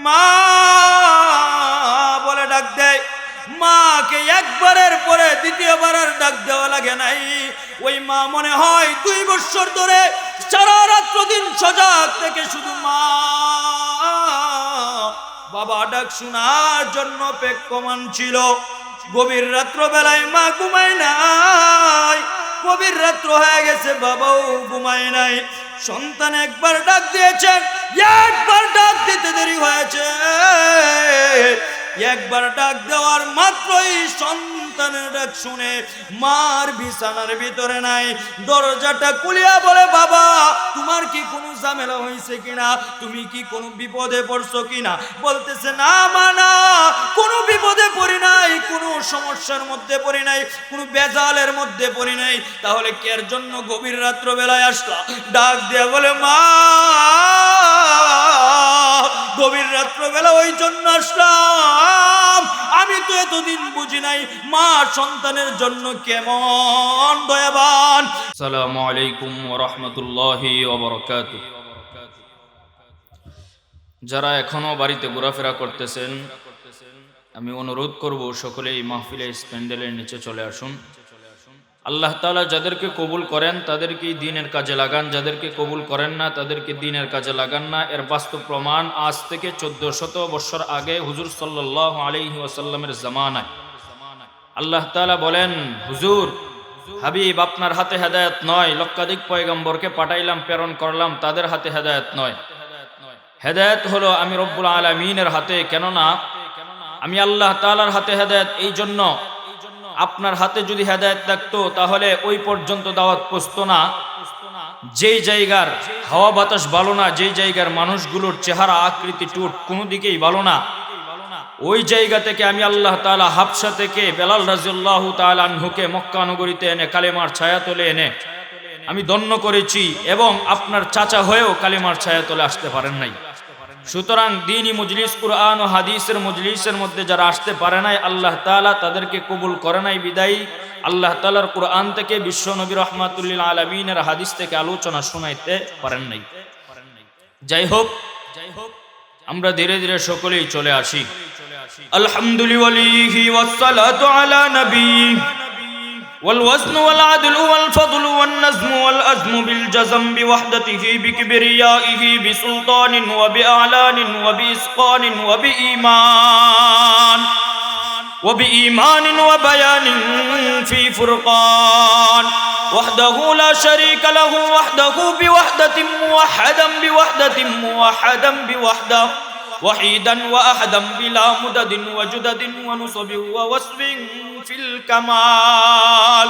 মা বলে ডাক দেয়। মাকে একবারের পরে দ্বিতীয়বার আর ডাক দেওয়া লাগে নাই। ওই মা মনে হয় 2 বছর ধরে সারা রাত্র দিন সজাগ থেকে শুধু মা বাবা ডাক শোনার জন্য অপেক্ষমান ছিল। গভীর রাত্র বেলায় মা ঘুমায় নাই, গভীর রাত্র হয়ে গেছে, বাবাও ঘুমায় নাই। সন্তান একবার ডাক দিয়েছেন, একবার ডাক দিতে দেরি হয়েছে। একবার ডাক দেওয়ার মাত্রই সন্তানের ডাক শুনে মার বিছানার ভিতরে নাই, দরজাটা খুলিয়া বলে, বাবা তোমার কি কোনো ঝামেলা হয়েছে কিনা, তুমি কি কোনো বিপদে পড়ছো কিনা? বলতেছে, না মা না, কোনো বিপদে পড়ি নাই, কোনো সমস্যার মধ্যে পড়ি নাই, কোনো বেজালের মধ্যে পড়ি নাই। তাহলে কের জন্য গভীর রাত্র বেলায় আসলা? ডাক দিয়া বলে, মা গভীর রাত্র বেলা ওই জন্য আসলাম, আমি তো এতদিন বুঝি নাই মা সন্তানের জন্য কেমন দয়াবান। আসসালামু আলাইকুম ওয়া রাহমাতুল্লাহি ওয়া বারাকাতুহু। যারা এখনো বাড়িতে ঘোরাফেরা করতেছেন, আমি অনুরোধ করব সকলেই মাহফিলে স্প্যান্ডেলের নিচে চলে আসুন। আল্লাহ তাআলা যাদেরকে কবুল করেন তাদেরকে দ্বীনের কাজে লাগান, যাদেরকে কবুল করেন না তাদেরকে দ্বীনের কাজে লাগান না। এর বাস্তব প্রমাণ আজ থেকে 1400 বছর আগে হুজুর সাল্লাল্লাহু আলাইহি ওয়াসাল্লামের জামানায় আল্লাহ তাআলা বলেন, হুজুর হাবিব আপনার হাতে হেদায়েত নয়, লক্ষাধিক পয়গম্বরকে পাঠাইলাম, প্রেরণ করলাম, তাদের হাতে হেদায়েত নয়। হেদায়েত হলো আমি রব্বুল আলামিনের হাতে। কেননা আমি আল্লাহ তাআলার হাতে হেদায়েত এই জন্য, আপনার হাতে যদি হেদায়েত থাকতো তাহলে ওই পর্যন্ত দাওয়াত পৌঁছতো না। যেই জায়গার হাওয়া বাতাস ভালো না, যেই জায়গার মানুষগুলোর চেহারা আকৃতি টুট কোনো দিকেই ভালো না, ওই জায়গা থেকে আমি আল্লাহ তাআলা হাবশা থেকে বেলাল রাদিয়াল্লাহু তাআলা আনহুকে মক্কা নগরীতে এনে কালেমার ছায়াতলে এনে আমি ধন্য করেছি, এবং আপনার চাচা হয়েও কালেমার ছায়াতলে আসতে পারেন নাই। সুতরাং দ্বীনি মজলিস, কুরআন ও হাদিসের মজলিসের মধ্যে যারা আসতে পারে নাই, আল্লাহ তাআলা তাদেরকে কবুল করে নাই বিদায়ী আল্লাহ তাআলার কুরআন থেকে, বিশ্ব নবী রাহমাতুল আলামিনের হাদিস থেকে আলোচনা শোনাইতে পারেন নাই। যাই হোক, আমরা ধীরে ধীরে সকলেই চলে আসি। আলহামদুলিল্লাহি ওয়াসসালাতু আলা নবী والوزن والعدل والفضل والنظم والأزم بالجزم بوحدته بكبريائه بسلطان وبأعلان وبإسقان وبإيمان وبيان في فرقان وحده لا شريك له وحده بوحدة موحدا بوحدة وحيدا وأحدا بلا مدد وجدد ونصب ووصف في الكمال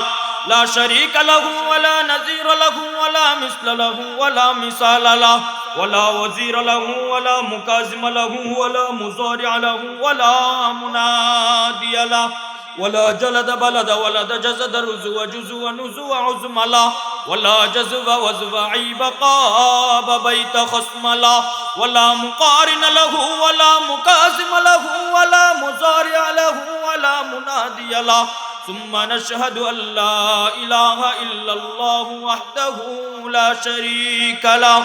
لا شريك له ولا نظير له ولا مثل له ولا مثال له ولا وزير له ولا مكازم له ولا مضارع له ولا منادي له ولا جلد بلد ولد جزد رزو جزو نزو عزم له ولا جزب وزب عيب قاب بيت خصم له ولا مقارن له ولا مكازم له ولا مضارع له ولا منادي له ثم نشهد أن لا إله إلا الله وحده لا شريك له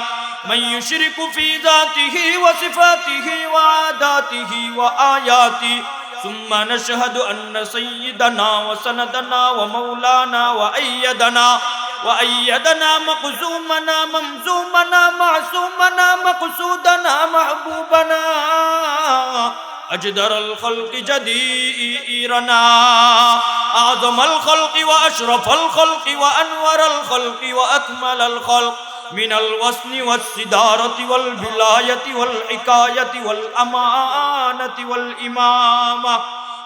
من يشرك في ذاته وصفاته وعاداته وآياته ثم نشهد أن سيدنا وسندنا ومولانا وأيدنا مقزومنا ممزومنا معصومنا مقصودنا محبوبنا أجدر الخلق جديرنا أعظم الخلق وأشرف الخلق وأنور الخلق وأكمل الخلق من الوصن والصدارة والبلاية والحكاية والأمانة والإمامة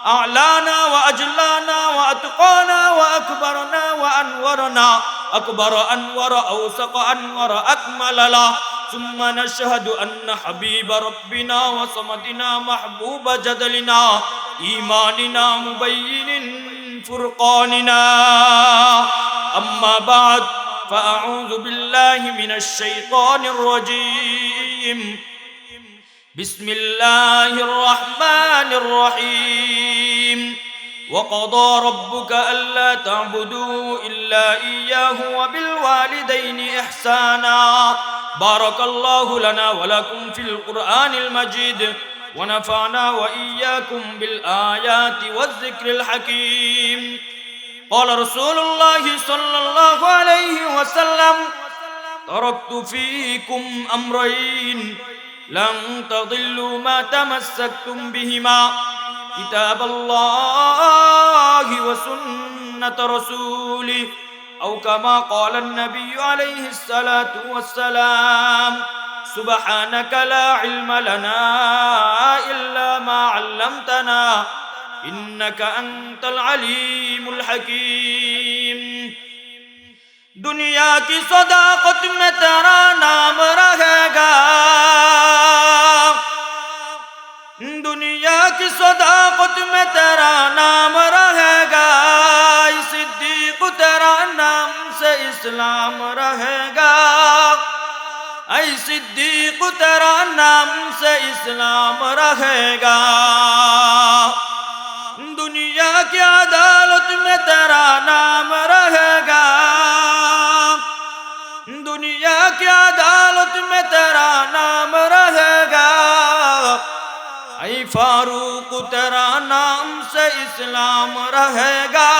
أعلانا وأجلانا وأتقانا وأكبرنا وأنورنا أكبر أنور أوسق أنور أكمل له ثم نشهد أن حبيب ربنا وصمدنا محبوب جدلنا إيماننا مبين فرقاننا أما بعد فأعوذ بالله من الشيطان الرجيم بسم الله الرحمن الرحيم وقضى ربك ألا تعبدوا إلا إياه وبالوالدين إحسانا بارك الله لنا ولكم في القرآن المجيد ونفعنا وإياكم بالآيات والذكر الحكيم. قال رسول الله صلى الله عليه وسلم: تركت فيكم أمرين لن تضلوا ما تمسكتم بهما كتاب الله وسنة رسوله، أو كما قال النبي عليه الصلاة والسلام. سبحانك لا علم لنا إلا ما علمتنا إنك أنت العليم الحكيم. दुनिया की सदाकत में तेरा नाम रहेगा, दुनिया की सदाकत में तेरा नाम रहेगा, सिद्दीक तेरा नाम से इस्लाम रहेगा, ऐ सिद्दीक तेरा नाम से इस्लाम रहेगा. दुनिया की अदालत में तेरा नाम रहेगा, दुनिया की अदालत में तेरा नाम रहेगा, ऐ फारूक तेरा नाम से इस्लाम रहेगा,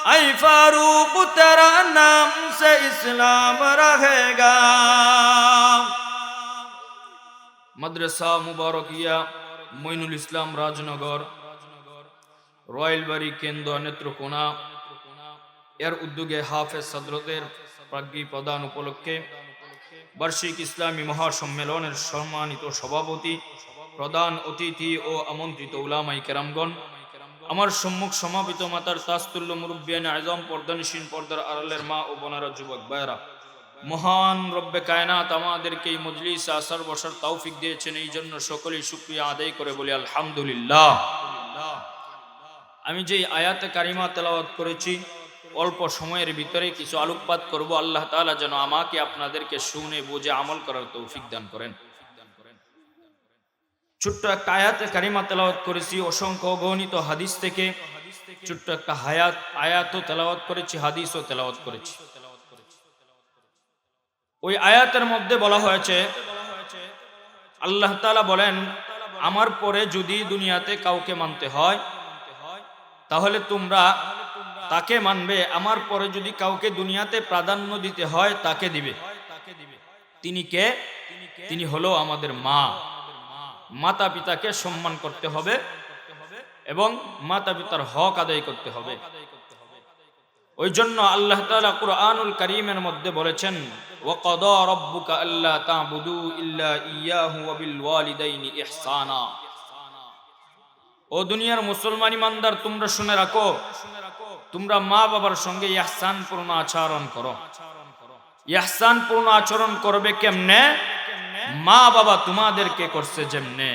ऐ फारूक तेरा नाम से इस्लाम रहेगा. मदरसा मुबारकिया মইনুল ইসলাম রাজনগর, রয়্যাল বাড়ি কেন্দ্র নেত্রকোনা এর উদ্যোগে হাফেজ হযরতের প্রাজ্ঞী প্রদান উপলক্ষে বার্ষিক ইসলামী মহাসম্মেলনের সম্মানিত সভাপতি, প্রধান অতিথি ও আমন্ত্রিত উলামায়ে কেরামগণ, আমার সম্মুখ সমাবেত মাতার তাজতুল্য মুরব্বিয়ানে আযম, পর্দানিশীন, পর্দার আড়ালের মা ও বোনেরা, যুবক ভাইয়েরা, মহান রব্বে কায়নাত আমাদেরকে এই মজলিসে আসার বসার তৌফিক দিয়েছেন, এই জন্য সকলেই শুকরিয়া আদায় করে বলি আলহামদুলিল্লাহ. আমি যে আয়াতে কারিমা তেলাওয়াত করেছি, অল্প সময়ের ভিতরে কিছু আলোকপাত করব. আল্লাহ তাআলা যেন আমাকে আপনাদেরকে শুনে বুঝে আমল করার তৌফিক দান করেন. ছোট্ট একটা আয়াতে কারিমা তেলাওয়াত করেছি, অসংখ্য অগণিত হাদিস থেকে ছোট্ট একটা আয়াতও তেলাওয়াত করেছি, হাদিসও তেলাওয়াত করেছি. ওই আয়াতের মধ্যে বলা হয়েছে, আল্লাহ তাআলা বলেন, আমার পরে যদি দুনিয়াতে কাউকে মানতে হয় তাহলে তোমরা তাকে মানবে, আমার পরে যদি কাউকে দুনিয়াতে প্রাধান্য দিতে হয় তাকে দিবে. তিনি কে? তিনি হলো আমাদের মা. মাতা পিতাকে সম্মান করতে হবে এবং মাতা পিতার হক আদায় করতে হবে. ওই জন্য আল্লাহ তাআলা কুরআনুল কারীমের মধ্যে বলেছেন, ওয়াকাদা রাব্বুকা আল্লা তা'বুদু ইল্লা ইয়াহু ওয়া বিল ওয়ালিদাইনি ইহসানা. ও দুনিয়ার মুসলমান ইমানদার, তোমরা শুনে রাখো, তোমরা মা বাবার সঙ্গে ইহসানপূর্ণ আচরণ করো. ইহসানপূর্ণ আচরণ করবে কেমনে? মা বাবা তোমাদেরকে করছে যেমনে,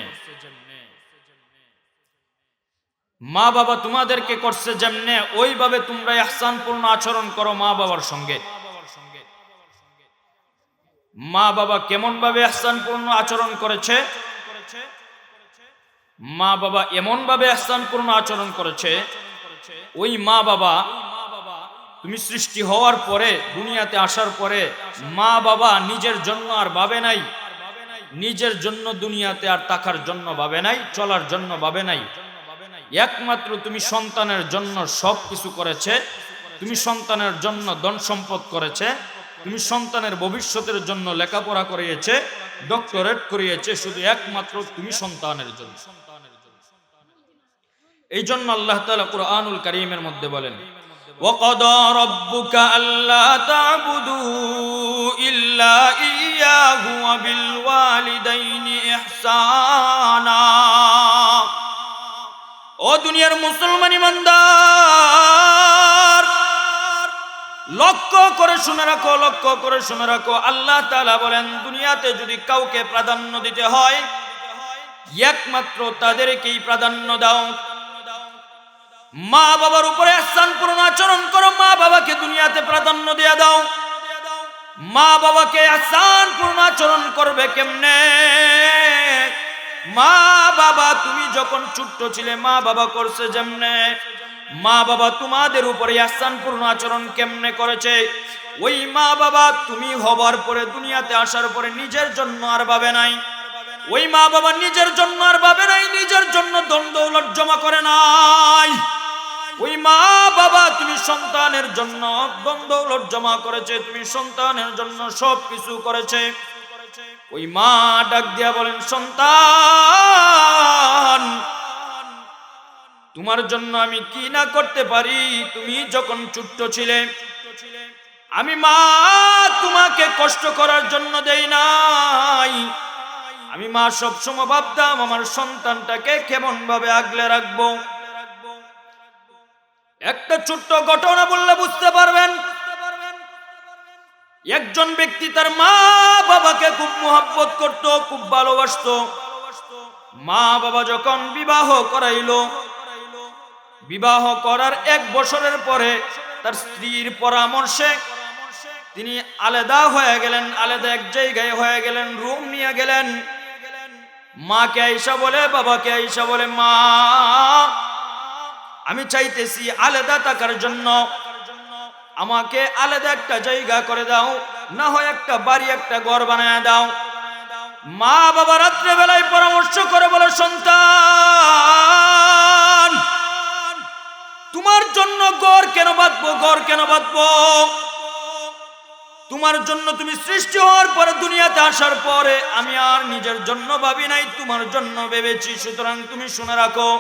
মা বাবা তোমাদেরকে করছে যেমনে, ওইভাবে তোমরা ইহসানপূর্ণ আচরণ করো মা বাবার সঙ্গে. মা বাবা কেমন ভাবে ইহসানপূর্ণ আচরণ করেছে? মা বাবা এমন ভাবে ইহসানপূর্ণ আচরণ করেছে, ওই মা বাবা তুমি সৃষ্টি হওয়ার পরে, দুনিয়াতে আসার পরে মা বাবা নিজের জন্য আর ভাবে নাই, নিজের জন্য দুনিয়াতে আর থাকার জন্য ভাবে নাই, চলার জন্য ভাবে নাই. একমাত্র তুমি সন্তানের জন্য সব কিছু করেছে, তুমি সন্তানের জন্য ধন সম্পদ করেছে, তুমি সন্তানের ভবিষ্যতের জন্য লেখাপড়া করিয়েছে, ডক্টরেট করিয়েছে, শুধু একমাত্র তুমি সন্তানের জন্য. এই জন্য আল্লাহ তাআলা কুরআনুল কারীমের মধ্যে বলেন, ওয়াকাদা রাব্বুকা আল্লা তা'বুদু ইল্লা ইয়াহু ওয়া বিল ওয়ালিদাইনি ইহসানা. ও দুনিয়ার মুসলমান ইমানদার, লক্ষ্য করে শুনে রাখো, লক্ষ্য করে শুনে রাখো. আল্লাহ তাআলা বলেন, দুনিয়াতে যদি কাউকে প্রাধান্য দিতে হয় একমাত্র তাদেরকেই প্রাধান্য দাও. মা বাবার উপরে ইহসানপূর্ণ আচরণ করো, মা বাবাকে দুনিয়াতে প্রাধান্য দিয়ে দাও. মা বাবাকে ইহসানপূর্ণ আচরণ করবে কেমনে? মা বাবা তুমি যখন ছোট্ট ছিলে মা বাবা করছে যেমনে, মা বাবা তোমাদের উপরে ইহসানপূর্ণ আচরণ কেমনে করেছে, ওই মা বাবা তুমি হবার পরে, দুনিয়াতে আসার পরে নিজের জন্য আর ভাবে নাই, ওই মা বাবা নিজের জন্য আর ভাবে নাই, নিজের জন্য ধন দৌলত জমা করে নাই। ওই মা বাবা তুমি সন্তানের জন্য ধন দৌলত জমা করেছে, তুমি সন্তানের জন্য সব কিছু করেছে। ওই মা ডাক দিয়া বলেন, সন্তান তোমার জন্য আমি কি না করতে পারি। তুমি যখন ছোট্ট ছিলে আমি মা তোমাকে কষ্ট করার জন্য দেই নাই। আমি মা সবসময় ভাবতাম আমার সন্তানটাকে কেমন ভাবে আগলে রাখবো। একটা ছোট্ট ঘটনা বললে বুঝতে পারবেন। একজন ব্যক্তি তার মা বাবাকে খুব মহব্বত করত, খুব ভালোবাসতো। মা বাবা যখন বিবাহ করাইলো, বিবাহ করার 1 বছরের পরে তার স্ত্রীর পরামর্শে তিনি আলাদা হয়ে গেলেন, আলাদা এক জায়গায় হয়ে গেলেন, রুম নিয়ে গেলেন। মাকে আয়েশা বলে, বাবাকে আয়েশা বলে, মা আমি চাইতেছি আলাদা থাকার জন্য, আমাকে আলাদা একটা জায়গা করে দাও, না হয় একটা বাড়ি একটা ঘর বানায় দাও। মা বাবা রাত্রে বেলায় পরামর্শ করে বলে, সন্তান তোমার জন্য ঘর কেন বাঁধবো, ঘর কেন বাঁধবো? তোমার জন্য তুমি সৃষ্টি হওয়ার পরে, দুনিয়াতে আসার পরে আমি আর নিজের জন্য ভাবি নাই, তোমার জন্য ভেবেছি। সুতরাং তুমি শুনে রাখো,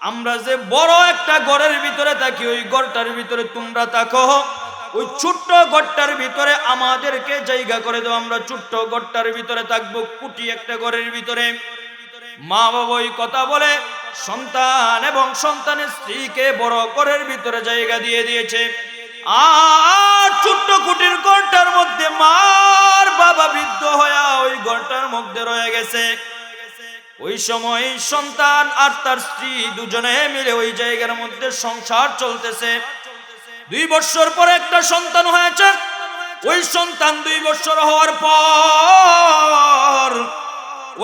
আমরা যে বড় একটা ঘরের ভিতরে থাকি, ওই ঘরটার ভিতরে তোমরা থাকো। ওই ছোট্ট ঘরটার ভিতরে আমাদেরকে জায়গা করে দাও, আমরা ছোট্ট ঘরটার ভিতরে থাকবো, কুটি একটা ঘরের ভিতরে। মা বাবা ওই কথা বলে সন্তান এবং সন্তানের স্ত্রীকে বড় ঘরের ভিতরে জায়গা দিয়ে দিয়েছে। আর ছোট্ট কুটির ঘরটার মধ্যে মার বাবা বৃদ্ধ হয়ে ওই ঘরটার মধ্যে রয়ে গেছে। ওই সময় সন্তান আর তার স্ত্রী দুজনে মিলে ওই জায়গার মধ্যে সংসার চলতেছে। 2 বছর পরে একটা সন্তান হয়েছে। ওই সন্তান 2 বছর হওয়ার পর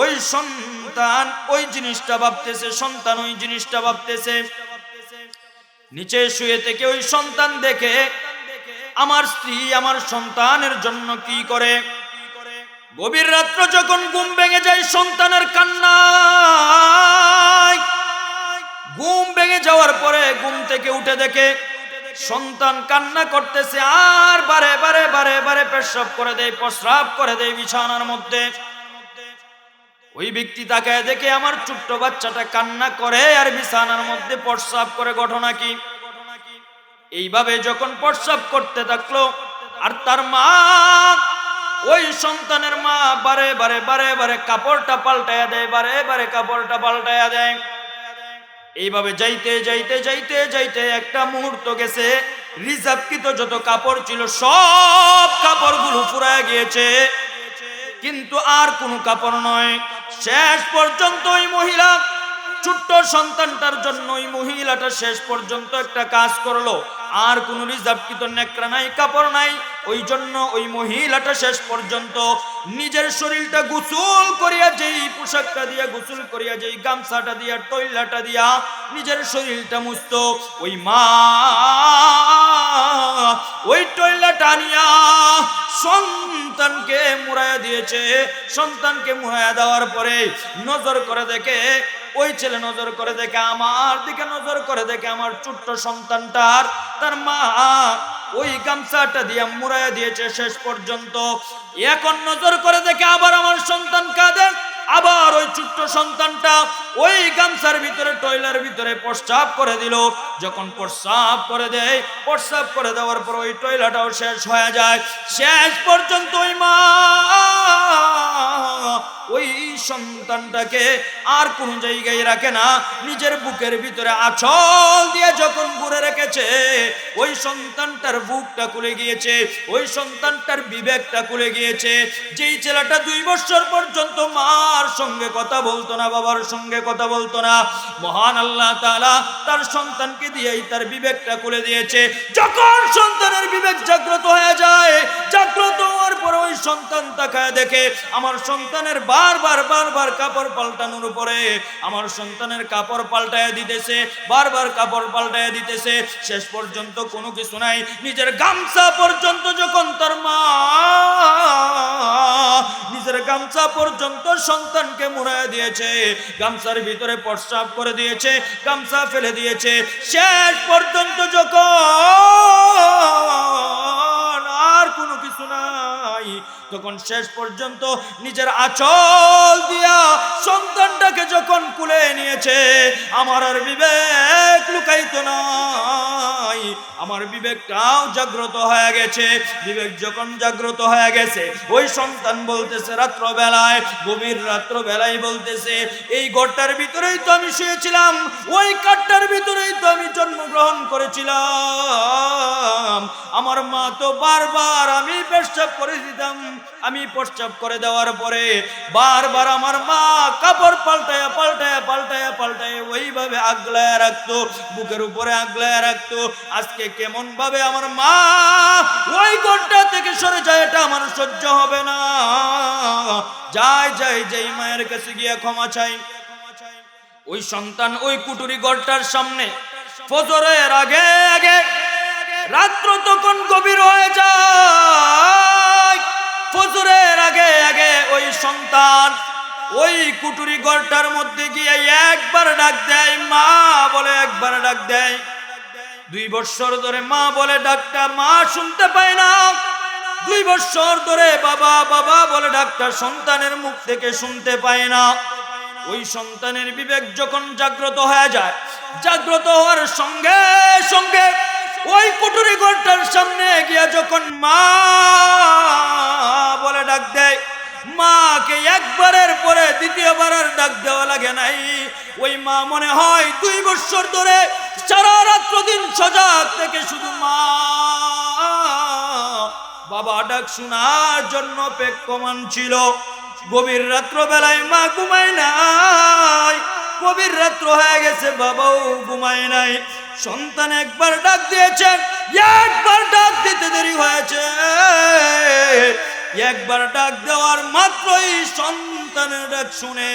ওই সন্তান ওই জিনিসটা ভাবতেছে, সন্তান ওই জিনিসটা ভাবতেছে। নিচে শুয়ে থেকে ওই সন্তান দেখে আমার স্ত্রী আমার সন্তানের জন্য কি করে। গভীর রাত্র যখন ঘুম ভেঙে যায় সন্তানের কান্নায়, ঘুম ভেঙে যাওয়ার পরে ঘুম থেকে উঠে দেখে সন্তান কান্না করতেছে, আর বারে বারে বারে বারে পেশাব করে দেয়, প্রস্রাব করে দেয় বিছানার মধ্যে। ওই ব্যক্তি তাকায় দেখে আমার ছোট্ট বাচ্চাটা কান্না করে আর বিছানার মধ্যে প্রস্রাব করে, ঘটনা কি? এইভাবে যখন প্রস্রাব করতে থাকলো, আর তার মা ওই সন্তানের মা বারে বারে বারে বারে কাপড়টা পাল্টায়া দেয়, বারে বারে কাপড়টা পাল্টায়া দেয়। এইভাবে যাইতে যাইতে যাইতে যাইতে একটা মুহূর্ত গেছে, রিজার্ভকৃত যত কাপড় ছিল সব কাপড়গুলো ফুরায় গিয়েছে, কিন্তু আর কোনো কাপড় নয়। শেষ পর্যন্ত ওই মহিলা ছোট্ট সন্তানটার জন্য ওই মহিলাটা শেষ পর্যন্ত একটা কাজ করলো, আর কোনো রিজার্ভকৃত নেকড়া নাই, কাপড় নাই। ওই জন্য ওই মহিলাটা শেষ পর্যন্ত নিজের শরীরটা গোসল করিয়া, যেই পোশাকটা দিয়া গোসল করিয়া, যেই গামছাটা দিয়া টয়লাটা দিয়া নিজের শরীরটা মুছত, ওই মা ওই টয়লাটা নিয়া সন্তানকে মুড়াইয়া দিয়েছে। সন্তানকে মুড়াইয়া দেওয়ার পরে নজর করে দেখে, ওই ছেলে নজর করে দেখে, আমার দিকে নজর করে দেখে আমার ছোট্ট সন্তানটার তার মা ওই গামছাটা দিয়ে মুড়াইয়া দিয়েছে শেষ পর্যন্ত। এখন নজর করে দেখে আবার আমার সন্তান কাঁদে, আবার ওই ছোট্ট সন্তানটা ওই গামছার ভিতরে টয়লার ভিতরে প্রস্রাব করে দিল। যখন প্রস্রাব করে দেয়, প্রস্রাব করে দেওয়ার পর ওই টয়লাটাও শেষ হয়ে যায়। শেষ পর্যন্ত ওই মা ওই সন্তানটাকে আর কোন জায়গায় রাখে না, নিজের বুকের ভিতরে আঁচল দিয়ে যখন পুরে রেখেছে, ওই সন্তানটার বুকটা খুলে গিয়েছে, ওই সন্তানটার বিবেকটা খুলে গিয়েছে। যেই ছেলেটা 2 বছর পর্যন্ত মার সঙ্গে কথা বলতো না, বাবার সঙ্গে কথা বলতো না, মহান আল্লাহ তাআলা তার সন্তানকে দিয়েই তার বিবেকটা খুলে দিয়েছে। যখন সন্তানের বিবেক জাগ্রত হয়ে যায়, জাগ্রত হওয়ার পর ওই সন্তান তাকায় দেখে আমার সন্তানের বারবার কাপড় পাল্টানোর উপরে আমার সন্তানের কাপড় পাল্টায় দিতেছে, বারবার কাপড় পাল্টায় দিতেছে, শেষ পর্যন্ত কোনো কিছু নাই, নিজের গামছা পর্যন্ত যখন তার মা নিজের গামছা পর্যন্ত সন্তানকে মুড়ায় দিয়েছে, গামছার ভিতরে প্রস্রাব করে দিয়েছে, গামছা ফেলে দিয়েছে, শেষ পর্যন্ত যখন আর কোনো কিছু নাই, তখন শেষ পর্যন্ত নিজের আঁচল দিয়া সন্তানটাকে যখন কুলে নিয়েছে, আমার আর বিবেক লুকাইতো নাই, আমার বিবেকটাও জাগ্রত হয়ে গেছে। বিবেক যখন জাগ্রত হয়ে গেছে, ওই সন্তান বলতেছে রাত্রবেলায়, গভীর রাত্রবেলায় বলতেছে, এই ঘরটার ভিতরেই তো আমি শুয়েছিলাম, ওই কাঠটার ভিতরেই তো আমি জন্মগ্রহণ করেছিলাম, আমার মা তো বারবার আমি পেশাব করে দিতাম, আমি প্রস্রাব করে দেওয়ার পরে বারবার আমার মা কাপড় পাল্টায় পাল্টায় পাল্টায় পাল্টায় ওইভাবে আগলায় রাখতো, বুকের উপরে আগলায় রাখতো। আজকে কেমন ভাবে আমার মা ওই ঘরটা থেকে সরে যায়, এটা আমার সহ্য হবে না। যাই মায়ের কাছে গিয়ে ক্ষমা চাই। ওই সন্তান ওই কুটুরি ঘরটার সামনে ফজরের আগে আগে, রাত্র তখন গভীর হয়ে যায়, ফজরের আগে আগে ওই সন্তান ওই কুটুরি ঘরটার মধ্যে গিয়ে একবার ডাক দেয়, মা বলে একবার ডাক দেয়। 2 বছর ধরে মা বলে ডাকটা মা শুনতে পায় না, 2 বছর ধরে বাবা বাবা বলে ডাকটা সন্তানের মুখ থেকে শুনতে পায় না। ওই সন্তানের বিবেক যখন জাগ্রত হয়ে যায়, জাগ্রত হওয়ার সঙ্গে সঙ্গে ওই কুটুরি ঘরটার সামনে গিয়া যখন মা বলে ডাক দেয়, মাকে একবারের পরে দ্বিতীয়বার আর ডাক দেওয়া লাগে নাই। ওই মা মনে হয় 2 বছর ধরে সারা রাত্র দিন সজাগ থেকে শুধু মা বাবা ডাক শোনার জন্য অপেক্ষমান ছিল। গভীর রাত্র বেলায় মা ঘুমায় নাই, গভীর রাত্র হয়ে গেছে, বাবাও ঘুমায় নাই। সন্তান একবার ডাক দিয়েছে, একবার ডাক দিতে দেরি হয়েছে, একবার ডাক দেওয়ার মাত্রই সন্তানের ডাক শুনে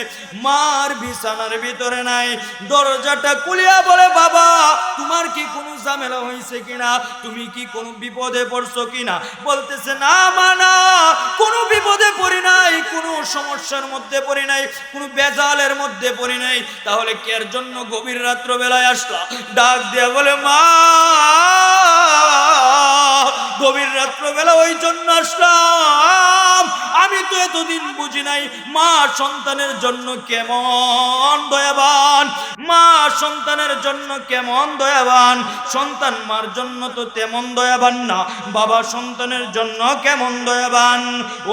মার বিছানার ভিতরে নাই, দরজাটা খুলিয়া বলে, বাবা তোমার কি কোনো ঝামেলা হয়েছে কিনা, তুমি কি কোনো বিপদে পড়ছো কিনা? বলতেছে, না মা না, কোনো বিপদে পড়ি নাই, কোনো সমস্যার মধ্যে পড়ি নাই, কোনো বেজালের মধ্যে পড়ি নাই। তাহলে কের জন্য গভীর রাত্র বেলায় আসলা? ডাক দিয়া বলে, মা গভীর রাত্র বেলা ওই জন্য আসলাম, আমি তো এতদিন বুঝি নাই মা সন্তানের জন্য কেমন দয়াবান, মা সন্তানের জন্য কেমন দয়াবান, সন্তান মার জন্য তো তেমন দয়াবান না, বাবা সন্তানের জন্য কেমন দয়াবান।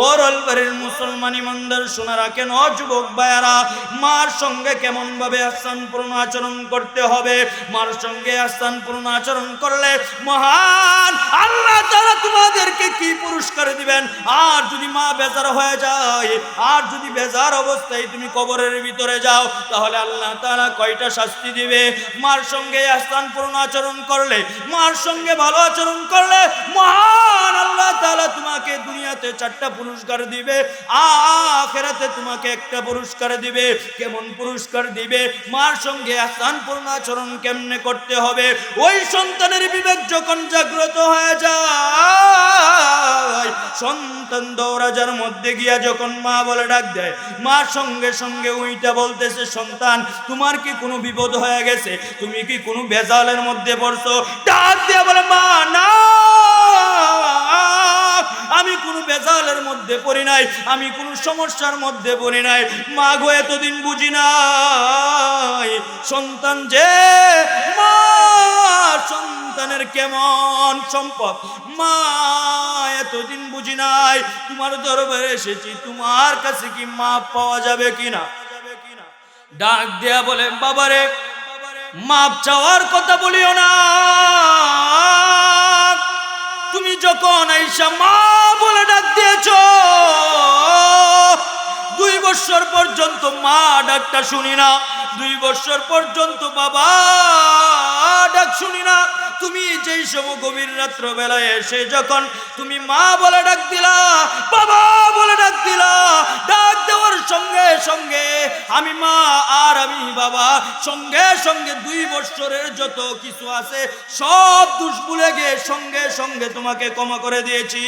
ওর অলবাড়ির মুসলমান ইমানদার শোনা রাখেন, ও যুবক ভাইয়ারা, মার সঙ্গে কেমন ভাবে আহসানপূর্ণ আচরণ করতে হবে। মার সঙ্গে আহসানপূর্ণ আচরণ করলে মহান আল্লাহ তাআলা তোমাদেরকে কি পুরস্কার দিবেন। আর যদি মা বেজার হয়ে যায়, আর যদি বেজার অবস্থায় তুমি কবরের ভিতরে যাও, তাহলে আল্লাহ তাআলা কয়টা শাস্তি দিবে। মার সঙ্গে আহসানপূর্ণ আচরণ করলে, মার সঙ্গে ভালো আচরণ করলে মহান আল্লাহ তাআলা তোমাকে দুনিয়াতে 4টা পুরস্কার দিবে, আখিরাতে তোমাকে 1টা পুরস্কার দিবে। কেমন পুরস্কার দিবে? মার সঙ্গে আহসানপূর্ণ আচরণ কেমনে করতে হবে। ওই সন্তানের বিবেক যখন জাগ্রত হয়ে যায়, সন্তান দৌড়াজার মধ্যে গিয়া যখন মা বলে ডাক দেয়, মা সঙ্গে সঙ্গে ওইটা বলতেছে, সন্তান তোমার কি কোনো বিপদ হয়ে গেছে, তুমি কি কোনো বেজালের মধ্যে পড়ছো? ডাক দিয়ে বলে, মা না, আমি কোনো বেজালের মধ্যে পড়ি নাই, আমি কোনো সমস্যার মধ্যে পড়ি নাই। মা গো এতদিন বুঝি নাই সন্তান যে মা সন্তানের কেমন সম্পদ, মা এতদিন বুঝি নাই, তোমার দরবারে এসেছি, তোমার কাছে কি মাপ পাওয়া যাবে কিনা? ডাক দেয়া বলে, বাবারে মাপ চাওয়ার কথা বলিও না, তুমি যখন আইসা মা বলে ডাক দিয়েছ, 2 বছর পর্যন্ত মা ডাকটা শুনি না, 2 বছর পর্যন্ত বাবা ডাক শুনি না। তুমি যেই সময় গভীর রাত্র বেলায় এসে যখন তুমি মা বলে ডাক দিলা, বাবা বলে ডাক দিলা, ডাক দেওয়ার সঙ্গে সঙ্গে আমি মা আর আমি বাবা সঙ্গে সঙ্গে 2 বছরের যত কিছু আছে সব দোষ ভুলে গিয়ে সঙ্গে সঙ্গে তোমাকে ক্ষমা করে দিয়েছি।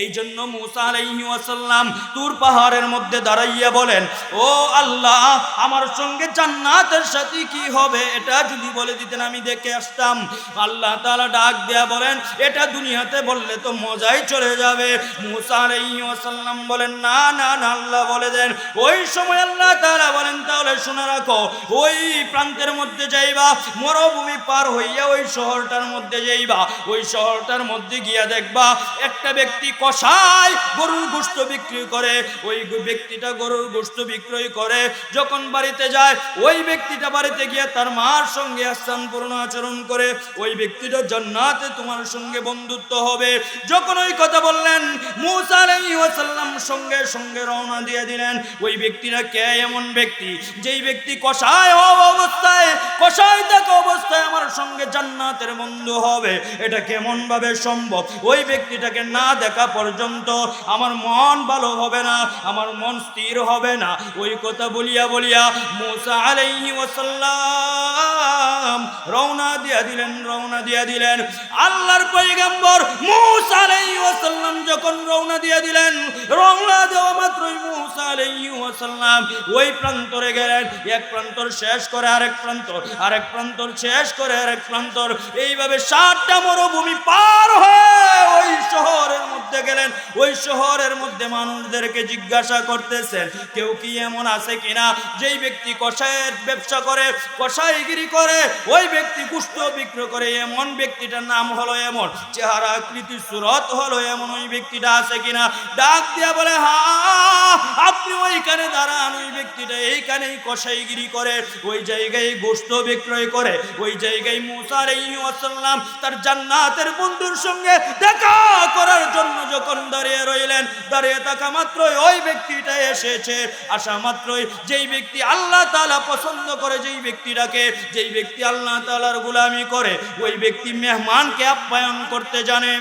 এই জন্য মুসা আলাইহিস সালাম তুর পাহাড়ের মধ্যে দাঁড়াইয়া বলেন, ও আল্লাহ, আমার সঙ্গে জান্নাতের সাথী কি হবে এটা যদি বলে দিতেন আমি দেখে আসতাম। আল্লাহ তাআলা ডাক দেয়া বলেন, এটা দুনিয়াতে বললে তো মজাই চলে যাবে। মুসা আলাইহিস সালাম বলেন, না না না, আল্লাহ বলে দেন। ওই সময় আল্লাহ তাআলা বলেন, তাহলে শুনে রাখো, ওই প্রান্তের মধ্যে যাইবা, মরুভূমি পার হইয়া ওই শহরটার মধ্যে যাইবা, ওই শহরটার মধ্যে গিয়া দেখবা একটা ব্যক্তি কসাই গরুর গোশত বিক্রি করে। ওই ব্যক্তিটা গরুর গোশত বিক্রয় করে যখন বাড়িতে যায়, ওই ব্যক্তিটা বাড়িতে গিয়া তার মার সঙ্গে আহসানপূর্ণ আচরণ করে, ওই ব্যক্তিটা জান্নাতে তোমার সঙ্গে বন্ধুত্ব হবে। যখন ওই কথা বললেন, মুসা আলাইহিস সালাম সঙ্গে সঙ্গে রওনা দিয়ে দিলেন। ওই ব্যক্তিটা কে? এমন ব্যক্তি যেই ব্যক্তি কসাই হওয়া অবস্থায়, কসাই থাকা অবস্থায় আমার সঙ্গে জান্নাতের বন্ধু হবে, এটা কেমন ভাবে সম্ভব? ওই ব্যক্তিটাকে না দেখা পর্যন্ত আমার মন ভালো হবে না, আমার মন স্থির হবে না। ওই কথা বলিয়া বলিয়া মুসা আলাইহিস সালাম রওনা দিয়া দিলেন। আল্লাহর পয়গম্বর মুসা আলাইহিস সালাম যখন রওনা দিয়া দিলেন, রওনা দেওয়া মাত্রই মুসা আলাইহিস সালাম ওই প্রান্তরে গেলেন। এক প্রান্তর শেষ করে আরেক প্রান্তর, আরেক প্রান্তর শেষ করে আরেক প্রান্তর, এইভাবে 7টা মরুভূমি পার হয়ে ওই শহরের মধ্যে গেলেন। ওই শহরের মধ্যে মানুষদেরকে জিজ্ঞাসা করতেছেন, কেউ কি এমন আছে কিনা যেই ব্যক্তি কসাইয়ের ব্যবসা করে, কসাইগিরি করে, ওই ব্যক্তি গোশত বিক্রয় করে, এমন ব্যক্তিটার নাম হলো এমন, চেহারা আকৃতি সুরত হলো এমন, ওই ব্যক্তিটা আছে কিনা? ডাক দিয়া বলে, হ্যাঁ, আপনি ওইখানে দাঁড়ান, ওই ব্যক্তিটা এইখানেই কসাইগিরি করে, ওই জায়গায় গোশত বিক্রয় করে, ওই জায়গায় মুসা আলাইহিস সালাম তার জান্নাতের বন্ধুর সঙ্গে দেখা করার জন্য যখন দাঁড়িয়ে রইলেন, দাঁড়িয়ে থাকা মাত্রই ওই ব্যক্তিটা এসেছে। আসা মাত্রই যেই ব্যক্তি আল্লাহ তাআলা পছন্দ করে, যেই ব্যক্তিটাকে, যেই ব্যক্তি আল্লাহ তাআলার গোলামি করে, ওই ব্যক্তি মেহমানকে আপ্যায়ন করতে জানে।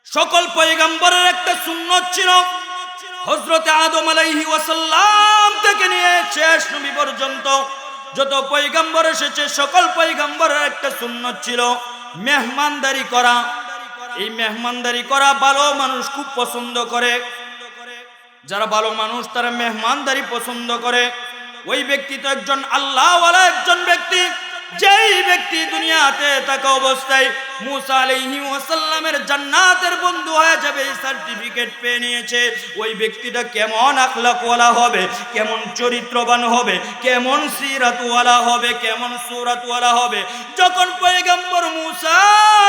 সকল পয়গম্বরের একটা সুন্নত ছিল, হযরত আদম আলাইহিস সালাম থেকে নিয়ে শেষ নবী পর্যন্ত যত পয়গম্বর এসেছে, সকল পয়গম্বরের একটা সুন্নত ছিল মেহমানদারি করা। এই মেহমানদারি করা ভালো মানুষ খুব পছন্দ করে। যারা ভালো মানুষ তারা মেহমানদারি পছন্দ করে। ওই ব্যক্তি তো একজন আল্লাহওয়ালা একজন ব্যক্তি, যেই ব্যক্তি দুনিয়াতে থাকা অবস্থায় মুসা আলাইহিস সালামের জান্নাতের বন্ধু হয়ে যাবে, সার্টিফিকেট পেয়ে নিয়েছে। ওই ব্যক্তিটা কেমন আখলাকওয়ালা হবে, কেমন চরিত্রবান হবে, কেমন সিরাতওয়ালা হবে, কেমন সূরাতওয়ালা হবে। যখন পয়গম্বর মুসা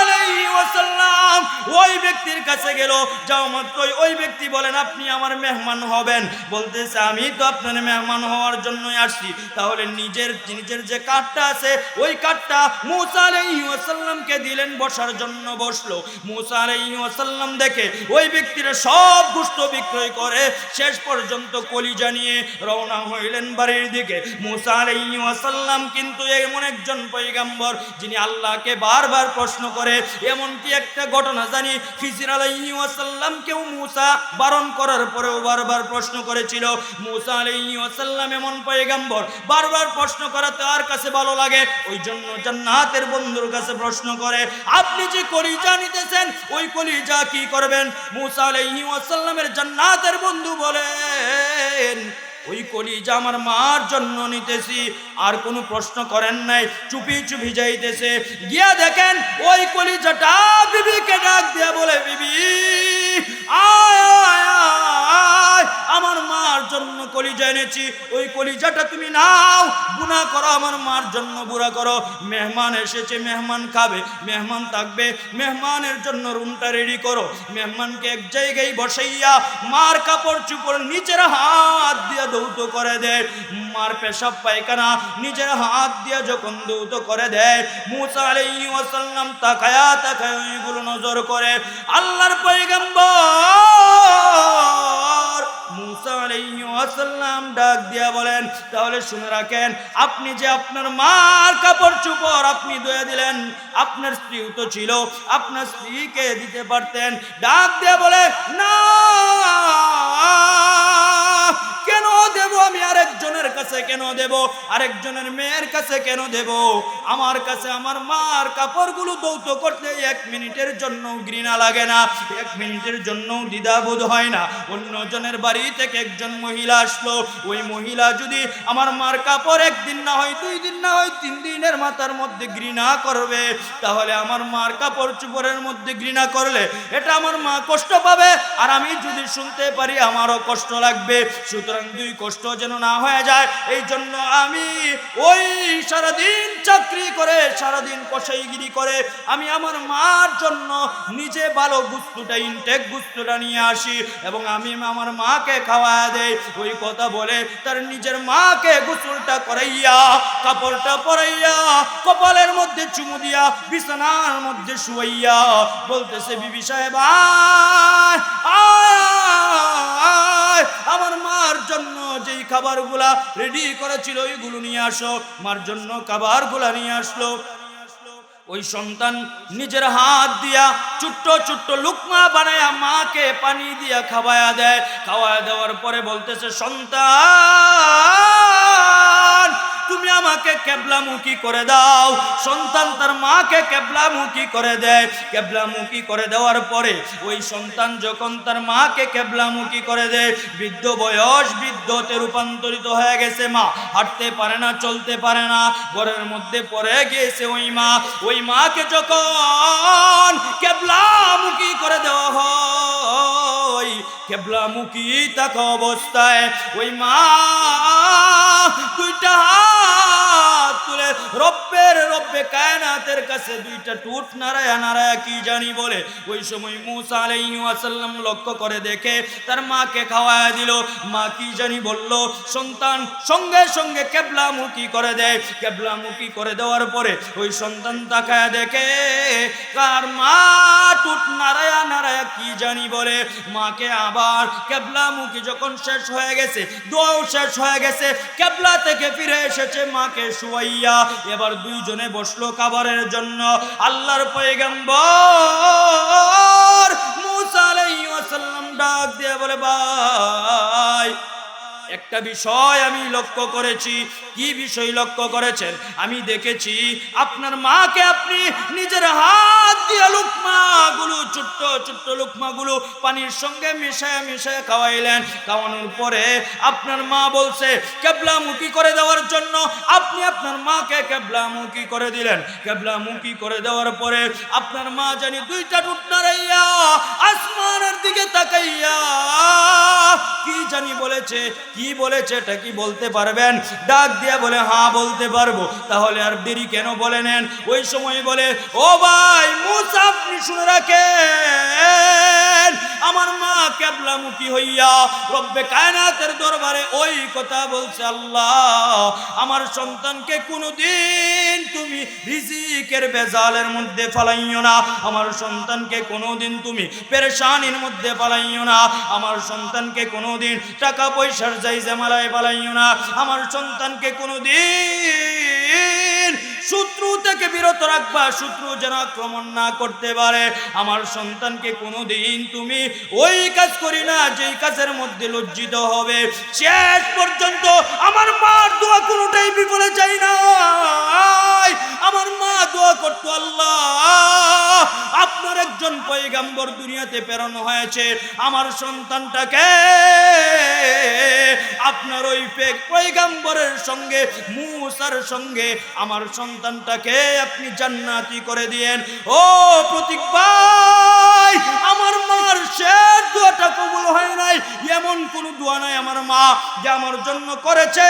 আলাইহিস সালাম ওই ব্যক্তির কাছে গেল, যাও মাত্রই ওই ব্যক্তি বলেন, আপনি আমার মেহমান হবেন। বলতেছে, আমি তো আপনার মেহমান হওয়ার জন্যই আসছি। তাহলে নিজের যে কার্ডটা আছে, ওই কার্ডটা মুসা আলাইহিস সালামকে দিলেন, বসার জন্য বসলো। মুসা আলাইহিস সালাম দেখে ওই ব্যক্তিরা সব গোশত বিক্রয় করে শেষ পর্যন্ত কলিজা নিয়ে রওনা হইলেন বাড়ির দিকে। মুসা আলাইহিস সালাম কিন্তু এমন একজন পয়গম্বর যিনি আল্লাহকে বারবার প্রশ্ন করে। এমনকি একটা ঘটনা জানি, খিজির আলাইহিস সালামকেও মুসা বারণ করার পরেও বারবার প্রশ্ন করেছিল। মুসা আলাইহিস সালাম এমন পয়গম্বর, বারবার প্রশ্ন করা তার কাছে ভালো লাগে, ওই জন্য জান্নাতের বন্ধুর কাছে প্রশ্ন করে, আপনি যে কলিজা নিতেছেন ওই কলিজা কি করবেন? মুসা আলাইহিস সালামের জান্নাতের বন্ধু বলেন, ওই কলিজা আমার মার জন্য নিতেছি। আর কোনো প্রশ্ন করেন নাই, চুপি চুপি যাইতেছে। গিয়া দেখেন ওই কলিজাটা বিবিকে ডাক দিয়া বলে, বিবি আয় আয় আয়, আমার মার জন্য কলিজা এনেছি, ওই কলিজাটা তুমি নাও, বুনা করো, আমার মার জন্য বুড়া করো। মেহমান এসেছে, মেহমান খাবে, মেহমান থাকবে, মেহমানের জন্য রুমটা রেডি করো। মেহমানকে এক জায়গায় বসাইয়া মার কাপড় চুপড় নিজের হাত দিয়ে ধৌত করে দেয়। মার পেশাব পায়খানা নিজের হাত দিয়ে যখন ধৌত করে দেয়, মুসা আলাইহিস সালাম তাকায়া তাকায়া ওইগুলো নজর করে। আল্লাহর পয়গম্বর মুসা আলাইহিস সালাম ডাক দিয়া বলেন, তাহলে শুনে রাখেন, আপনি যে আপনার মার কাপড় চোপড় আপনি ধুয়ে দিলেন, আপনার স্ত্রীও তো ছিল, আপনার স্ত্রীকে দিতে পারতেন। ডাক দিয়া বলে, না কাছে কেন দেব, আরেকজনের মেয়ের কাছে কেন দেব? আমার কাছে আমার মার কাপড়গুলো দৌত করতে 1 মিনিটের জন্য ঘৃণা লাগে না, 1 মিনিটের জন্য দ্বিধাবোধ হয় না। অন্যজনের বাড়ি থেকে একজন মহিলা আসলো, ওই মহিলা যদি আমার মার কাপড় 1 দিন না হয় 2 দিন না হয় 3 দিনের মাথার মধ্যে ঘৃণা করবে, তাহলে আমার মার কাপড় চোপড়ের মধ্যে ঘৃণা করলে এটা আমার মা কষ্ট পাবে, আর আমি যদি শুনতে পারি আমারও কষ্ট লাগবে। সুতরাং 2 কষ্ট যেন না হয়ে যায়, এই জন্য আমি ওই সারাদিন চাকরি করে সারাদিন কসাইগিরি করে আমি আমার মার জন্য নিজে ভালো গুস্তুটা ইনটেক গুস্তুটা নিয়ে আসি এবং আমি আমার মাকে খাওয়া দেই। ওই কথা বলে তার নিজের মাকে গোসলটা করাইয়া কাপড়টা পরাইয়া কপালের মধ্যে চুমু দিয়া বিছানার মধ্যে শুয়াইয়া বলতেছে, বিবি সাহেব আয় আয়, আমার মার জন্য যেই খাবারগুলা রেডি করেছিল ওইগুলো নিয়ে আসো। মার জন্য খাবারগুলা নিয়ে আসলো। ওই সন্তান নিজের হাত দিয়া ছোট্ট ছোট্ট লুকমা বানায়া মাকে পানি দিয়া খাওয়ায়া দেয়। খাওয়ায়া দেওয়ার পরে বলতেছে, সন্তান তুমি আমাকে কেবলামুখী করে দাও। সন্তান তার মাকে কেবলামুখী করে দেয়। কেবলামুখী করে দেওয়ার পরে ওই সন্তান যখন তার মাকে কেবলামুখী করে দেয়, বৃদ্ধ বয়স বৃদ্ধতে রূপান্তরিত হয়ে গেছে। মা হাঁটতে পারে না, চলতে পারে না, ঘরের মধ্যে পড়ে গিয়েছে ওই মা। ওই মাকে যখন কেবলামুখী করে দেওয়া হয়, কেবলামুখী থাকা অবস্থায় ওই মা 2টা হাত তুলে রব্বে কায়নাতের কাছে 2টা টুট নাড়ায়া নাড়ায়া কি জানি বলে। ওই সময় মূসা আলাইহিস সালাম লক্ষ্য করে দেখে তার মাকে খাওয়ায়া দিল। মা কি জানি বলল, সন্তান সঙ্গে সঙ্গে কেবলামুখী করে দেয়। কেবলামুখী করে দেওয়ার পরে ওই সন্তান তাকায়া দেখে কার মা টুট নাড়ায়া নাড়ায়া কি জানি বলে। মাকে আবার কেবলামুখী যখন শেষ হয়ে গেছে, দোয়াও শেষ হয়ে গেছে, কেবলা থেকে ফিরে এসেছে মাকে শুয়াইয়া। এবার 2 জনে বসলো খাবারের জন্য। আল্লাহর পয়গম্বর মূসা আলাইহিস সালাম ডাক দিয়ে বলে, ভাই একটা বিষয় আমি লক্ষ্য করেছি। কি বিষয় লক্ষ্য করেছেন? আমি দেখেছি আপনার মাকে আপনি নিজের হাত দিয়ে লুকমাগুলো ছোট্ট ছোট্ট লুকমাগুলো পানির সঙ্গে মিশায়া মিশায়া খাওয়াইলেন। খাওয়ানোর পরে আপনার মা বলছে কেবলামুখী করে দেওয়ার জন্য, আপনি আপনার মাকে কেবলামুখী করে দিলেন। কেবলামুখী করে দেওয়ার পরে আপনার মা জানি 2টা টুট নাড়াইয়া আসমানের দিকে তাকাইয়া কি জানি বলেছে। কি বলেছে এটা কি বলতে পারবেন? ডাক দিয়া বলে, হ্যাঁ বলতে পারবো। তাহলে আর দেরি কেন, বলে নেন। ওই সময় বলে, ও ভাই মূসা আপনি শুনে রাখেন, আমার মা কেবলামুখী হইয়া রব্বে কায়নাতের দরবারে ওই কথা বলছে, আল্লাহ আমার সন্তানকে কোনোদিন তুমি রিজিকের বেজালের মধ্যে ফালাইও না, আমার সন্তানকে কোনোদিন তুমি পেরেশানির মধ্যে ফালাইও না, আমার সন্তানকে কোনোদিন টাকা পয়সার জামালায় ফালাইও না, আমার সন্তানকে কোনোদিন শত্রু থেকে বিরত রাখবা, শত্রু যেন আক্রমণ না করতে পারে। আমার সন্তানকে কোনোদিন তুমি ওই কাজ করি না যেই কাজের মধ্যে লজ্জিত হবে। শেষ পর্যন্ত আমার মার দোয়া কোনোটাই বিফলে যায় না। আমার মা দোয়া করতো, আল্লাহ আপনার একজন পয়গম্বর দুনিয়াতে প্রেরণ হয়েছে, আমার সন্তানটাকে আপনার ওই পয়গম্বরের সঙ্গে মূসার সঙ্গে আমার সন্তানটাকে আপনি জান্নাতি করে দিয়েন। ও প্রতীক ভাই, আমার মার শেষ দোয়াটা কবুল হয় নাই, এমন কোন দোয়া নাই আমার মা যে আমার জন্য করেছে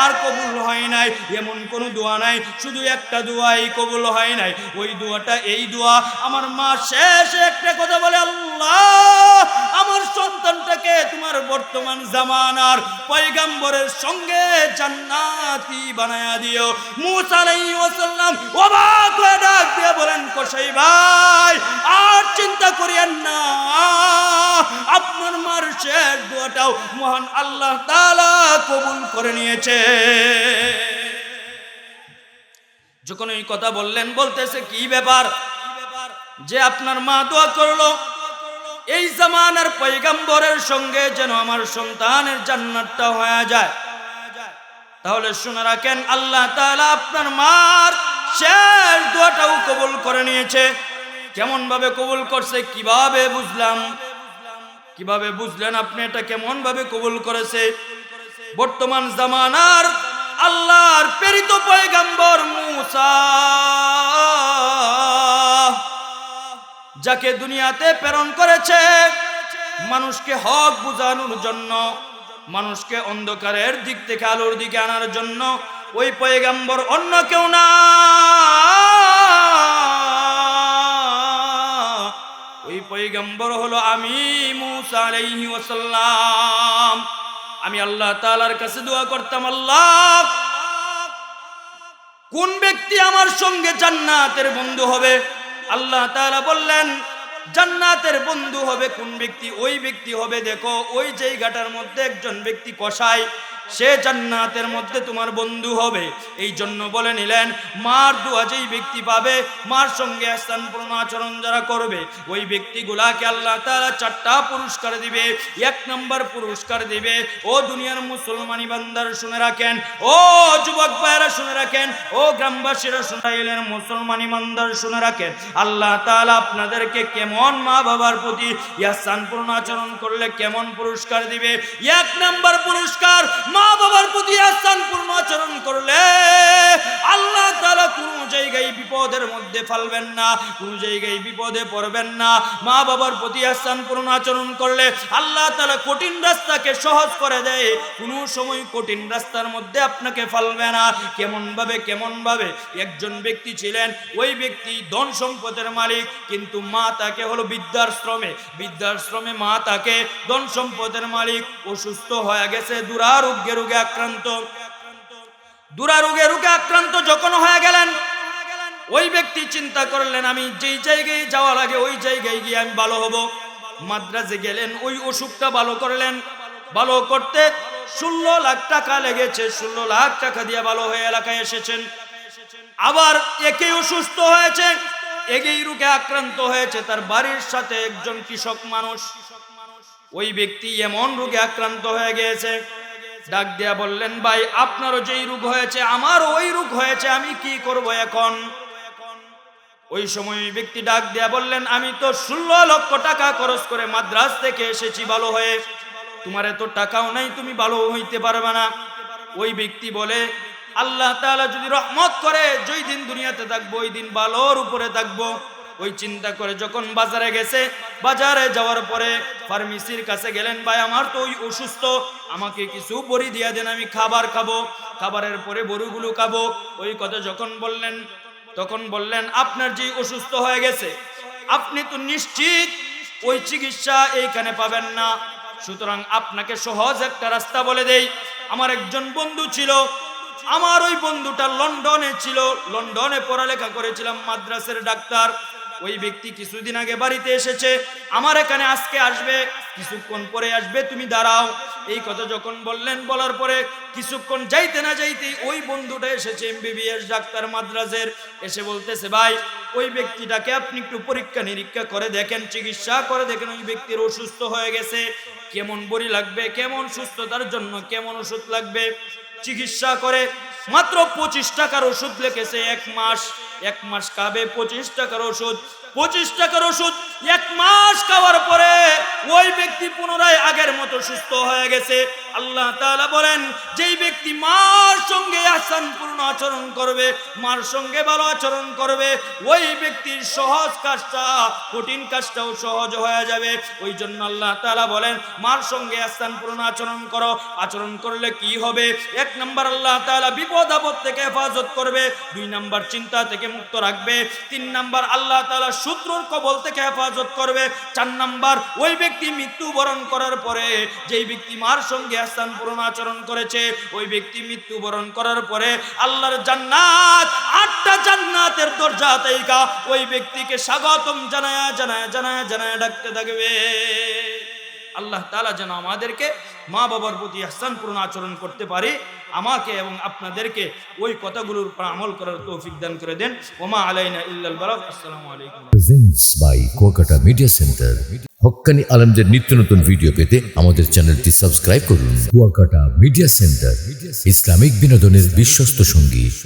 আর কবুল হয় নাই, এমন কোন দোয়া নাই, শুধু একটা দোয়াই কবুল হয় নাই। ওই দোয়াটা এই দোয়া, আমার মা শেষ একটা কথা বলে, আল্লাহ আমার সন্তানটাকে তোমার বর্তমান জামানার পয়গম্বরের সঙ্গে জান্নাতি বানায়া দিও। মূসা আলাইহিস সালাম অবাক হয়ে ডাক দিয়ে বলেন, কসাই ভাই আর চিন্তা করিয়েন না, আপনার মার শেষ দোয়াটাও মহান আল্লাহ তাআলা কবুল করে নিয়েছে। যখন এই কথা বললেন, বলতেছে কি ব্যাপার যে আপনার মা দোয়া করলো এই জামানার পয়গম্বরের সঙ্গে যেন আমার সন্তানের জান্নাতটা হয়ে যায়। তাহলে শুনে রাখেন, আল্লাহ তাআলা আপনার মার শেষ দোয়াটাও কবুল করে নিয়েছে। কেমন ভাবে কবুল করছে, কিভাবে বুঝলাম? কিভাবে বুঝলেন আপনি এটা কেমন ভাবে কবুল করেছে? বর্তমান জামানার আল্লাহর প্রেরিত পয়গম্বর মূসা, যাকে দুনিয়াতে প্রেরণ করেছে মানুষকে হক বুঝানোর জন্য, মানুষকে অন্ধকারের দিক থেকে আলোর দিকে আনার জন্য, ওই পয়গম্বর অন্য কেউ না, ওই পয়গম্বর হলো আমি মূসা আলাইহি ওয়াসাল্লাম। আমি আল্লাহ তাআলার কাছে দোয়া করতাম, আল্লাহ কোন ব্যক্তি আমার সঙ্গে জান্নাতের বন্ধু হবে? আল্লাহ তাআলা বললেন, জান্নাতের বন্ধু হবে কোন ব্যক্তি? ওই ব্যক্তি হবে, দেখো ওই জায়গাটার মধ্যে একজন ব্যক্তি কসাই, সে জান্নাতের মধ্যে তোমার বন্ধু হবে। এই জন্য বলে নিলেন, মার দোয়া যেই ব্যক্তি পাবে, মার সঙ্গে ইহসানপূর্ণ আচরণ যারা করবে, ওই ব্যক্তিগুলাকে আল্লাহ তাআলা 4টা পুরস্কার দিবে। 1 নম্বর পুরস্কার দিবে, ও দুনিয়ার মুসলমানি বান্দার শুনে রাখেন, ও যুবক ভাইরা শুনে রাখেন, ও গ্রামবাসীরা শুনে, মুসলমানি বান্দার শুনে রাখেন, আল্লাহ তাআলা আপনাদেরকে কেমন মা বাবার প্রতি ইহসানপূর্ণ আচরণ করলে কেমন পুরস্কার দিবে। 1 নম্বর পুরস্কার, মা বাবার প্রতি ইহসানপূর্ণ আচরণ করলে আল্লাহ তাআলা কোন জায়গায় বিপদের মধ্যে ফেলবেন না, কোন জায়গায় বিপদে পড়বেন না। মা বাবার প্রতি ইহসানপূর্ণ আচরণ করলে আল্লাহ তাআলা কঠিন রাস্তাকে সহজ করে দেয়, কোন সময় কঠিন রাস্তার মধ্যে আপনাকে ফেলবে না। কেমন ভাবে? একজন ব্যক্তি ছিলেন, ওই ব্যক্তি ধন সম্পদের মালিক, কিন্তু মা তাকে হলো বৃদ্ধাশ্রমে মা তাকে ধন সম্পদের মালিক, অসুস্থ হয়ে গেছে, দুরারোগ্যে রোগে আক্রান্ত যখন হয়ে গেলেন, ওই ব্যক্তি চিন্তা করলেন, আমি যেই জায়গায় যাওয়া লাগে ওই জায়গায় গিয়ে আমি ভালো হব। মাদ্রাজে গেলেন, ওই অসুখটা ভালো করলেন। ভালো করতে 16 লাখ টাকা লেগেছে, 16 লাখ টাকা দিয়ে ভালো হয়ে এলাকায় এসেছেন। আবার একেই অসুস্থ হয়েছে, একেই রোগে আক্রান্ত হয়েছে, তার বাড়ির সাথে একজন কৃষক মানুষ, ওই ব্যক্তি এমন রোগে আক্রান্ত হয়ে গিয়েছে। ডাক দিয়া বললেন, ভাই আপনারও যেই রোগ হয়েছে আমারও ওই রোগ হয়েছে, আমি কি করব এখন? ওই সময় ওই ব্যক্তি ডাক দিয়া বললেন, আমি তো 16 লক্ষ টাকা খরচ করে মাদ্রাজ থেকে এসেছি ভালো হয়ে, তোমার এত টাকাও নাই, তুমি ভালো হইতে পারবে না। ওই ব্যক্তি বলে, আল্লাহ তাআলা যদি রহমত করে যেই দিন দুনিয়াতে থাকবো ওই দিন ভালোর উপরে থাকবো। ওই চিন্তা করে যখন বাজারে গেছে, বাজারে যাওয়ার পরে ফার্মেসির কাছে গেলেন, ভাই আমার তো ওই অসুস্থ, আমাকে কিছু বড়ি দিয়া দেন, আমি খাবার খাবো, খাবারের পরে বড়িগুলো খাবো। ওই কথা যখন বললেন, তখন বললেন, আপনার যে অসুস্থ হয়ে গেছে আপনি তো নিশ্চিত ওই চিকিৎসা এইখানে পাবেন না, সুতরাং আপনাকে সহজ একটা রাস্তা বলে দেই। আমার একজন বন্ধু ছিল, আমার ওই বন্ধুটা লন্ডনে ছিল, লন্ডনে পড়ালেখা করেছিলাম, মাদ্রাসার ডাক্তার। ওই ব্যক্তি কিছুদিন আগে বাড়িতে এসেছে, আমার এখানে আজকে আসবে, কিছুক্ষণ পরে আসবে, তুমি দাঁড়াও। এই কথা যখন বললেন, বলার পরে কিছুক্ষণ যাইতে না যাইতেই ওই বন্ধুটা এসেছে, MBBS ডাক্তার মাদ্রাজের, এসে বলতেছে, ভাই ওই ব্যক্তিটাকে আপনি একটু পরীক্ষা নিরীক্ষা করে দেখেন, চিকিৎসা করে দেখেন, ওই ব্যক্তির অসুস্থ হয়ে গেছে, কেমন বড়ি লাগবে, কেমন সুস্থতার জন্য কেমন ওষুধ লাগবে। চিকিৎসা করে মাত্র 25 টাকার ওষুধ লিখেছে, 1 মাস খাবে 25 টাকার ওষুধ। 25 টাকার ওষুধ 1 মাস খাওয়ার পরে ওই ব্যক্তি পুনরায় আগের মতো সুস্থ হয়ে গেছে। আল্লাহ তাআলা বলেন, যেই ব্যক্তি মার সঙ্গে ইহসানপূর্ণ আচরণ করবে, মার সঙ্গে ভালো আচরণ করবে, ওই ব্যক্তির সহজ কাজটা কঠিন কাজটাও সহজ হয়ে যাবে। ওই জন্য আল্লাহ তাআলা বলেন, মার সঙ্গে ইহসানপূর্ণ আচরণ করো। আচরণ করলে কি হবে? 1 নম্বর আল্লাহ তাআলা বিপদ আপদ থেকে হেফাজত করবে, 2 নম্বর চিন্তা থেকে মুক্ত রাখবে, 3 নম্বর আল্লাহ তাআলা শত্রুর কবল থেকে হেফাজত করবে, 4 নম্বর ওই ব্যক্তি মৃত্যুবরণ করার পরে, যেই ব্যক্তি মার সঙ্গে ইহসানপূর্ণ আচরণ করেছে, ওই ব্যক্তি মৃত্যুবরণ করার পরে আল্লাহর জান্নাত 8টা জান্নাতের দরজা থেকে ওই ব্যক্তিকে স্বাগতম জানায়া ডাকতে থাকবে। আল্লাহ তাআলা যেন আমাদেরকে মা বাবার প্রতি ইহসানপূর্ণ আচরণ করতে পারি, আমাকে এবং আপনাদেরকে ওই কথাগুলোর উপর আমল করার তৌফিক দান করে দেন। ওমা আলাইনা ইল্লাল বালাগ। আসসালামু আলাইকুম। Presents by Kuakata media centre. হক্কানি আলেমদের নিত্য নতুন ভিডিও পেতে আমাদের চ্যানেলটি সাবস্ক্রাইব করুন। Kuakata media centre. ইসলামিক বিনোদনের বিশ্বস্ত সঙ্গী।